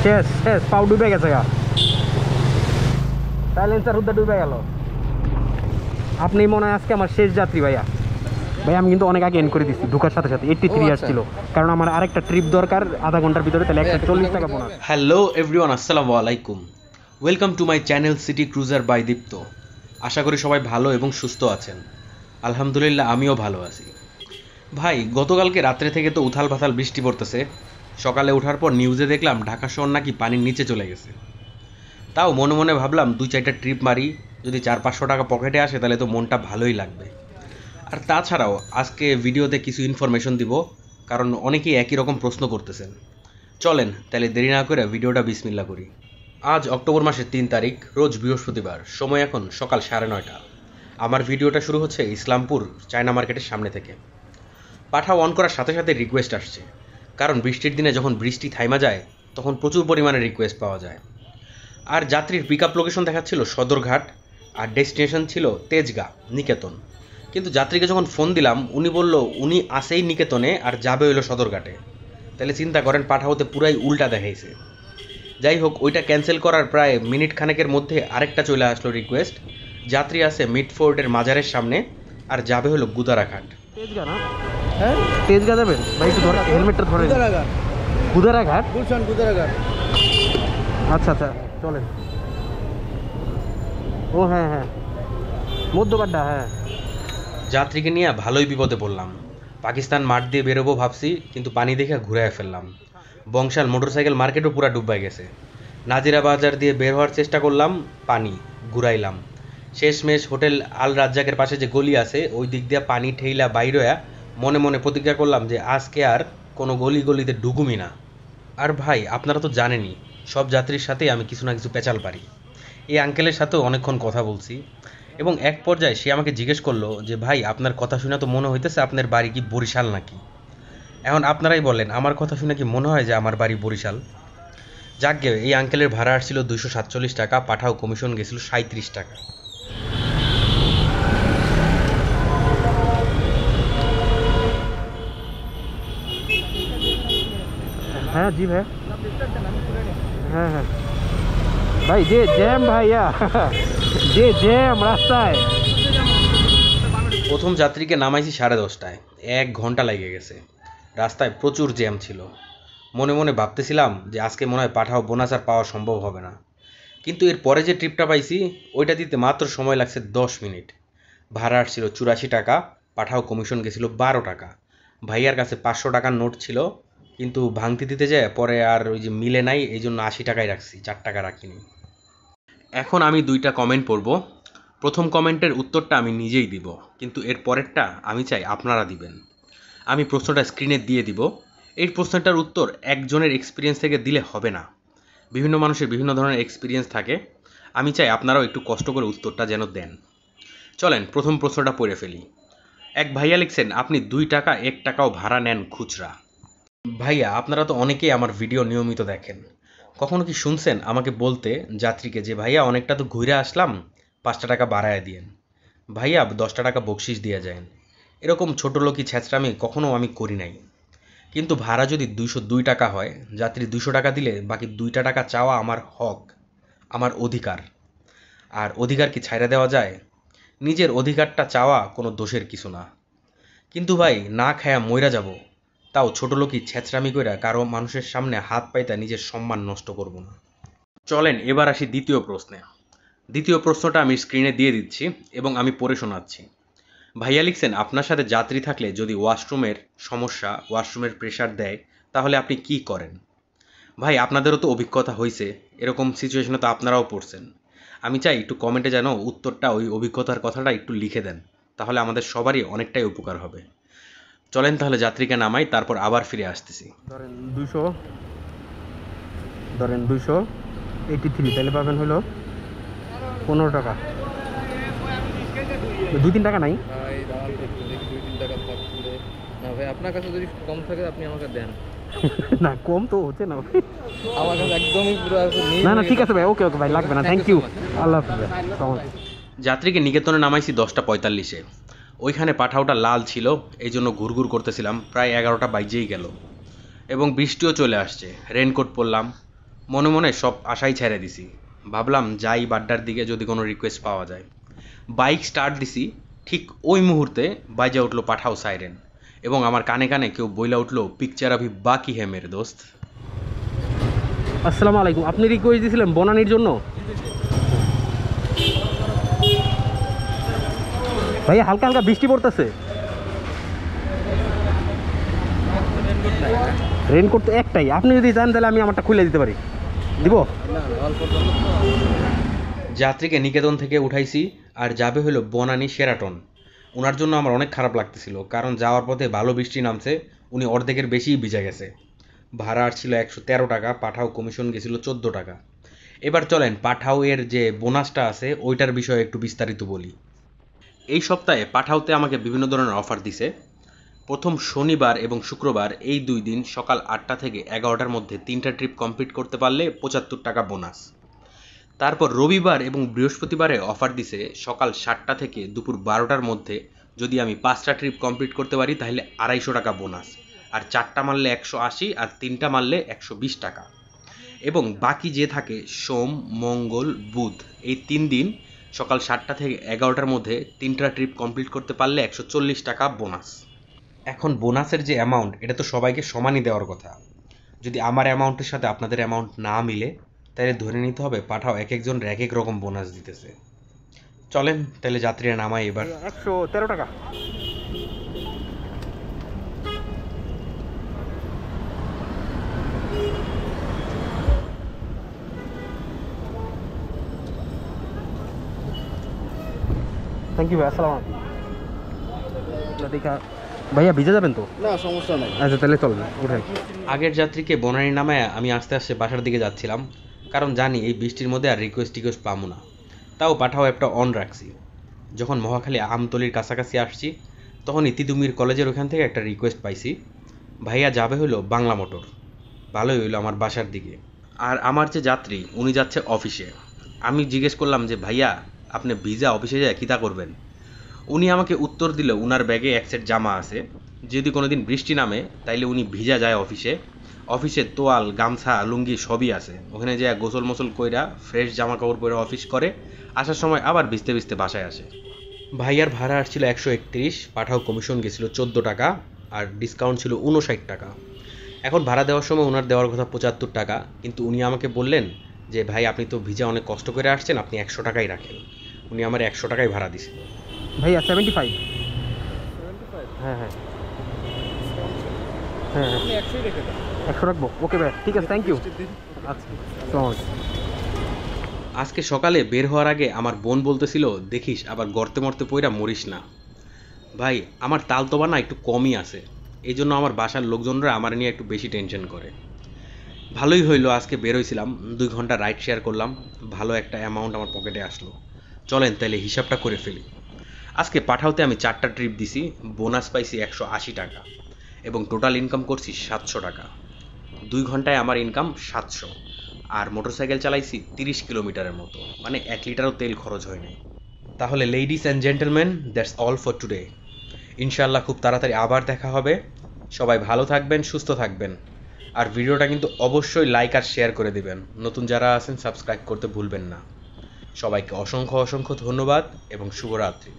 শেষ শেষ, পাও ডুবে গেছে গা, সাইলেন্সার হুদ্দা ডুবে গেল। আপনি মনে হয় আজকে আমার শেষ যাত্রী ভাইয়া। ভাই আমি কিন্তু অনেক আগে এন্ড করে দিচ্ছি, ঢোকার সাথে সাথে 83 আসছিল, কারণ আমার আরেকটা ট্রিপ দরকার আধা ঘন্টার ভিতরে, তাহলে 140 টাকা বোনাস। হ্যালো এভরিওয়ান, আসসালামু আলাইকুম। Welcome to my channel City Cruiser by Dipto. আশা করি সবাই ভালো এবং সুস্থ আছেন। আলহামদুলিল্লাহ আমিও ভালো আছি। ভাই গতকালকে রাত্রে থেকে তো উথাল পাথাল বৃষ্টি পড়তেছে। সকালে ওঠার পর নিউজে দেখলাম ঢাকা শহর নাকি পানির নিচে চলে গেছে। তাও মনে মনে ভাবলাম 2-4টা ট্রিপ মারি, যদি 400-500 টাকা পকেটে আসে তাহলে তো মনটা ভালোই লাগবে। আর তাছাড়াও আজকে ভিডিওতে কিছু ইনফরমেশন দিব, কারণ অনেকেই একই রকম প্রশ্ন করতেছেন। চলেন তাহলে দেরি না করে ভিডিওটা বিসমিল্লাহ করি। আজ অক্টোবর মাসের 3 তারিখ, রোজ বৃহস্পতিবার, সময় এখন সকাল 9:30। আমার ভিডিওটা শুরু হচ্ছে ইসলামপুর চায়না মার্কেটের সামনে থেকে। পাঠা অন করার সাথে সাথে রিকোয়েস্ট আসছে, কারণ বৃষ্টির দিনে যখন বৃষ্টি থাইমা যায় তখন প্রচুর পরিমাণে রিকোয়েস্ট পাওয়া যায়। আর যাত্রীর পিক আপ লোকেশন দেখাচ্ছিল সদরঘাট, আর ডেস্টিনেশন ছিল তেজগাঁ নিকেতন। কিন্তু যাত্রীকে যখন ফোন দিলাম উনি বলল উনি আসেই নিকেতনে আর যাবে হইলো সদরঘাটে। তাহলে চিন্তা করেন পাঠা হতে পুরাই উল্টা দেখাইছে। যাই হোক, ওইটা ক্যান্সেল করার প্রায় মিনিট খানেকের মধ্যে আরেকটা চলে আসলো রিকোয়েস্ট। যাত্রী আছে মিডফোর্টের মাজারের সামনে আর যাবে হলো গুদারাঘাট। তেজগাঁ না? হ্যাঁ তেজগাঁ যাবেন ভাই, একটু ধরে হেলমেটটা ধরে। গুদারাঘাট, গুলশান গুদারাঘাট। আচ্ছা আচ্ছা চলেন। ও হ্যাঁ হ্যাঁ মধ্যকাড্ডা, হ্যাঁ। যাত্রীকে নিয়ে ভালোই বিপদে পড়লাম। পাকিস্তান মাঠ দিয়ে বেরোবো ভাবছি, কিন্তু পানি দেখে ঘুরে ফেললাম। বংশাল মোটরসাইকেল মার্কেটও পুরা ডুবাই গেছে। নাজিরা বাজার দিয়ে বের হওয়ার চেষ্টা করলাম, পানি ঘুরাইলাম। শেষমেশ হোটেল আল রাজ্জাকের পাশে যে গলি আছে ওই দিক দিয়ে পানি ঠেইলা বাইর হইয়া মনে মনে প্রতিজ্ঞা করলাম যে আজকে আর কোনো গলিতে ঢুকুমি না। আর ভাই আপনারা তো জানেনই, সব যাত্রীর সাথেই আমি কিছু না কিছু পেঁচাল পারি। এই আঙ্কেলের সাথেও অনেকক্ষণ কথা বলছি, এবং এক পর্যায়ে সে আমাকে জিজ্ঞেস করলো যে ভাই আপনার কথা শুনে তো মনে হইতেছে আপনার বাড়ি কি বরিশাল নাকি। এখন আপনারাই বলেন আমার কথা শুনে কি মনে হয় যে আমার বাড়ি বরিশাল? যাকগে, এই আঙ্কেলের ভাড়া আসছিল 247 টাকা, পাঠাও কমিশন গেছিল 37 টাকা। হ্যাঁ জি ভাই, হ্যাঁ হ্যাঁ ভাই, যে জ্যাম ভাইয়া, যে জ্যাম রাস্তায়। প্রথম যাত্রীকে নামাইছি 10:30টায়, 1 ঘন্টা লেগে গেছে। রাস্তায় প্রচুর জ্যাম ছিল। মনে মনে ভাবতেছিলাম যে আজকে মনে হয় পাঠাও বোনাস আর পাওয়া সম্ভব হবে না। কিন্তু এর পরে যে ট্রিপটা পাইছি ওইটা দিতে মাত্র সময় লাগছে 10 মিনিট। ভাড়া আসছিল 84 টাকা, পাঠাও কমিশন গেছিল 12 টাকা। ভাইয়ার কাছে 500 টাকার নোট ছিল, কিন্তু ভাঙতি দিতে যায় পরে আর ওই যে মিলে নাই, এই জন্য 80 টাকাই রাখছি, 4 টাকা রাখিনি। এখন আমি 2টা কমেন্ট পড়ব। প্রথম কমেন্টের উত্তরটা আমি নিজেই দিব, কিন্তু এর পরেরটা আমি চাই আপনারা দিবেন। আমি প্রশ্নটা স্ক্রিনে দিয়ে দিব। এই প্রশ্নটার উত্তর একজনের এক্সপিরিয়েন্স থেকে দিলে হবে না, বিভিন্ন মানুষের বিভিন্ন ধরনের এক্সপিরিয়েন্স থাকে। আমি চাই আপনারাও একটু কষ্ট করে উত্তরটা যেন দেন। চলেন প্রথম প্রশ্নটা পড়ে ফেলি। এক ভাইয়া লিখছেন, আপনি 2 টাকা 1 টাকাও ভাড়া নেন খুচরা। ভাইয়া আপনারা তো অনেকেই আমার ভিডিও নিয়মিত দেখেন, কখনো কি শুনছেন আমাকে বলতে যাত্রীকে যে ভাইয়া অনেকটা তো ঘুরে আসলাম, 5টা টাকা বাড়ায় দিয়েন, ভাইয়া 10টা টাকা বকশিস দিয়ে যান? এরকম ছোটো লোকই ছেঁচড়ামি কখনো আমি করি নাই। কিন্তু ভাড়া যদি 202 টাকা হয়, যাত্রী 200 টাকা দিলে বাকি 2টা টাকা চাওয়া আমার হক, আমার অধিকার। আর অধিকার কি ছাইড়া দেওয়া যায়? নিজের অধিকারটা চাওয়া কোনো দোষের কিছু না। কিন্তু ভাই না খায়া মইরা যাব, তাও ছোটো লোকই ছেঁচড়ামি কইরা কারো মানুষের সামনে হাত পাইতা নিজের সম্মান নষ্ট করব না। চলেন এবার আসি দ্বিতীয় প্রশ্নে। দ্বিতীয় প্রশ্নটা আমি স্ক্রিনে দিয়ে দিচ্ছি এবং আমি পড়ে শোনাচ্ছি। ভাইয়া লিখছেন, আপনার সাথে যাত্রী থাকলে যদি ওয়াশরুমের সমস্যা, ওয়াশরুমের প্রেশার দেয়, তাহলে আপনি কি করেন? ভাই আপনাদেরও তো অভিজ্ঞতা হয়েছে, এরকম সিচুয়েশনে তো আপনারাও পড়ছেন। আমি চাই একটু কমেন্টে যেন উত্তরটা, ওই অভিজ্ঞতার কথাটা একটু লিখে দেন, তাহলে আমাদের সবারই অনেকটাই উপকার হবে। চলেন তাহলে যাত্রীকে নামাই, তারপর আবার ফিরে আসতেছি। ধরেন 283, তাহলে পাবেন হলো 15 টাকা। 2-3 টাকা নাই ভাই, দাঁড়ান একটু দেখি 2-3 টাকা থাকলে। না ভাই, আপনার কাছে যদি কম থাকে আপনি আমাকে দেন। না কম তো হচ্ছে না আমার কাছে একদমই পুরো না না ঠিক আছে ভাই, ওকে ওকে ভাই, লাগবে না, থ্যাংক ইউ, আল্লাহ হাফেজ। যাত্রীকে নিকেতনে নামাইছি 10:45-এ। ওইখানে পাঠাওটা লাল ছিল, এই জন্য ঘুরঘুর করতেছিলাম, প্রায় 11টা বাজেই গেল এবং বৃষ্টিও চলে আসছে। রেনকোট পরলাম, মনে মনে সব আশাই ছেড়ে দিছি, ভাবলাম যাই বাড্ডার দিকে যদি কোনো রিকোয়েস্ট পাওয়া যায়। বাইক স্টার্ট দিছি, ঠিক ওই মুহূর্তে বাইজা উঠলো পাঠাও সাইরেন, এবং আমার কানে কানে কেউ বইলা উঠলো পিকচার আভি বাকি হে মেরে দোস্ত। আসসালামু আলাইকুম, আপনি রিকোয়েস্ট দিয়েছিলেন বনানীর জন্য? ভাইয়া হালকা হালকা বৃষ্টি পড়তেছে। রেনকোট তো একটাই, আপনি যদি চান তাহলে আমি আমারটা খুলে দিতে পারি। দিব? না অল্প যাত্রীকে নিকেতন থেকে উঠাইছি আর যাবে হলো বনানী শেরাটন। ওনার জন্য আমার অনেক খারাপ লাগতেছিল, কারণ যাওয়ার পথে ভালো বৃষ্টি নামছে, উনি অর্ধেকের বেশিই ভিজে গেছে। ভাড়া ছিল 113 টাকা, পাঠাও কমিশন গেছিল 14 টাকা। এবার চলেন পাঠাও এর যে বোনাসটা আছে ওইটার বিষয়ে একটু বিস্তারিত বলি। এই সপ্তাহে পাঠাওতে আমাকে বিভিন্ন ধরনের অফার দিছে। প্রথম শনিবার এবং শুক্রবার এই 2 দিন সকাল 8টা থেকে 11টার মধ্যে 3টা ট্রিপ কমপ্লিট করতে পারলে 75 টাকা বোনাস। তারপর রবিবার এবং বৃহস্পতিবারে অফার দিছে সকাল 7টা থেকে দুপুর 12টার মধ্যে যদি আমি 5টা ট্রিপ কমপ্লিট করতে পারি তাহলে 250 টাকা বোনাস, আর 4টা মারলে 180 আর 3টা মারলে 120 টাকা। এবং বাকি যে থাকে সোম, মঙ্গল, বুধ এই 3 দিন সকাল 7টা থেকে 11টার মধ্যে 3টা ট্রিপ কমপ্লিট করতে পারলে 140 টাকা বোনাস। এখন বোনাসের যে অ্যামাউন্ট এটা তো সবাইকে সমানই দেওয়ার কথা। যদি আমার অ্যামাউন্টের সাথে আপনাদের অ্যামাউন্ট না মিলে তাহলে ধরে নিতে হবে পাঠাও এক একজনের এক এক রকম বোনাস দিতেছে। চলেন তাহলে যাত্রীরা নামাই এবার। 113 টাকা। থ্যাংক ইউ ভাই, আসসালামু আলাইকুম। দেখা ভাইয়া ভিজে যাবেন তো? না সমস্যা নাই। আচ্ছা তাহলে চলুন উঠাই। আগের যাত্রীকে বনানী নামায় আমি আস্তে আস্তে বাসার দিকে যাচ্ছিলাম, কারণ জানি এই বৃষ্টির মধ্যে আর রিকোয়েস্ট পাবো না। তাও পাঠাও একটা অন রাখছি। যখন মহাখালী আমতলির কাছাকাছি আসছি তখনই তিতুমির কলেজের ওখান থেকে একটা রিকোয়েস্ট পাইছি, ভাইয়া যাবে হলো বাংলা মোটর। ভালোই হইলো আমার বাসার দিকে। আর আমার যে যাত্রী উনি যাচ্ছে অফিসে। আমি জিজ্ঞেস করলাম যে ভাইয়া আপনি ভিজা অফিসে যায় কিতা করবেন? উনি আমাকে উত্তর দিল উনার ব্যাগে এক সেট জামা আছে, যদি কোনোদিন বৃষ্টি নামে তাইলে উনি ভিজা যায় অফিসে। অফিসে তোয়াল, গামছা, লুঙ্গি সবই আছে, ওখানে যায় গোসল মোসল কইরা ফ্রেশ জামা কাপড় পরে অফিস করে, আসার সময় আবার ভিজতে ভিজতে বাসায় আসে। ভাইয়ার ভাড়া আসছিল 131, পাঠাও কমিশন গেছিল 14 টাকা, আর ডিসকাউন্ট ছিল 59 টাকা। এখন ভাড়া দেওয়ার সময় ওনার দেওয়ার কথা 75 টাকা, কিন্তু উনি আমাকে বললেন যে ভাই আপনি তো ভিজা অনেক কষ্ট করে আসছেন, আপনি 100 টাকাই রাখেন। উনি আমার 100 টাকাই ভাড়া দিছিল। ভাইয়া 75। হ্যাঁ হ্যাঁ হ্যাঁ হ্যাঁ, আপনি 100ই রেখে দেন। 100 রাখবো। ওকে ভাই, ঠিক আছে, থ্যাংক ইউ। আচ্ছা, আসসালামু আলাইকুম। আজকে সকালে বের হওয়ার আগে আমার বোন বলতেছিল দেখিস আবার গর্তে মরতে পইরা মরিস না। ভাই আমার তালতোবা না একটু কমই আছে, এই জন্য আমার বাসার লোকজনরা আমার নিয়ে একটু বেশি টেনশন করে। ভালোই হইলো আজকে বের হইছিলাম, 2 ঘন্টা রাইড শেয়ার করলাম, ভালো একটা অ্যামাউন্ট আমার পকেটে আসলো। চলেন তাইলে হিসাবটা করে ফেলি। আজকে পাঠাওতে আমি 4টা ট্রিপ দিছি, বোনাস পাইছি 180 টাকা, এবং টোটাল ইনকাম করছি 700 টাকা। 2 ঘন্টায় আমার ইনকাম 700, আর মোটরসাইকেল চালাইছি 30 কিলোমিটারের মতো, মানে 1 লিটারও তেল খরচ হয় নাই। তাহলে ladies and gentleman, that's all for today. ইনশাআল্লাহ খুব তাড়াতাড়ি আবার দেখা হবে। সবাই ভালো থাকবেন, সুস্থ থাকবেন, আর ভিডিওটা কিন্তু অবশ্যই লাইক আর শেয়ার করে দিবেন। নতুন যারা আছেন সাবস্ক্রাইব করতে ভুলবেন না। সবাইকে অসংখ্য অসংখ্য ধন্যবাদ এবং শুভরাত্রি।